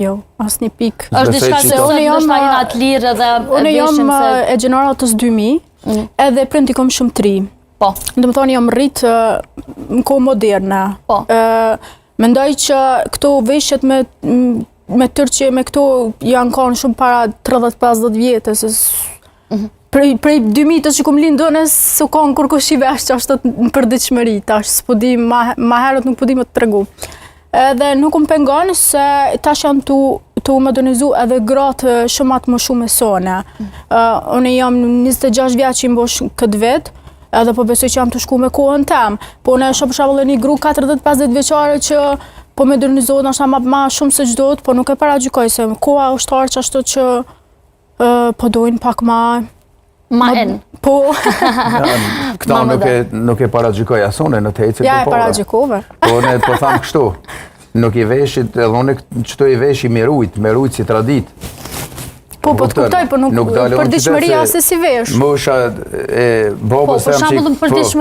Jo, asnjë pikë. Është diçka se unë jam atë lirë dhe unë jam e gjeneratës 2000, edhe prind i kom shumë të ri. Po. Do të thonë jam rrit në kohë moderne. Po. Mendoj që këto veshjet me tërqe, me këto janë kanë shumë para 30-50 vjetë, prej 2000 që kom lindë s'u kanë kurkush i vesh që ashtë në përditshmëri, tash s'po di, ma herët nuk po di më të tregu. Edhe nuk më pengon se tash janë tu modernizu edhe gratë shumë atë më shumë e sone. Unë jam 26 vjeç që mbosh këtë vit, edhe po besoj që jam të shku me kohën tem. Po unë shoh për shembull një gru 40-50 vjeçare që po modernizohet ndoshta ma shumë se çdot, po nuk e paragjykoj se koha është harç ashtu që po dojnë pak ma en. Po. Këta nuk e paragjykoj asone në të ecit. Ja, e paragjykove. Po ne po tham kështu. Nuk i veshit, edhe unë qëto i veshi me rujt si tradit. Po të kuptoj, po nuk përditshmëria se si vesh. Mosha e babës Po, për shembull në përditshmëri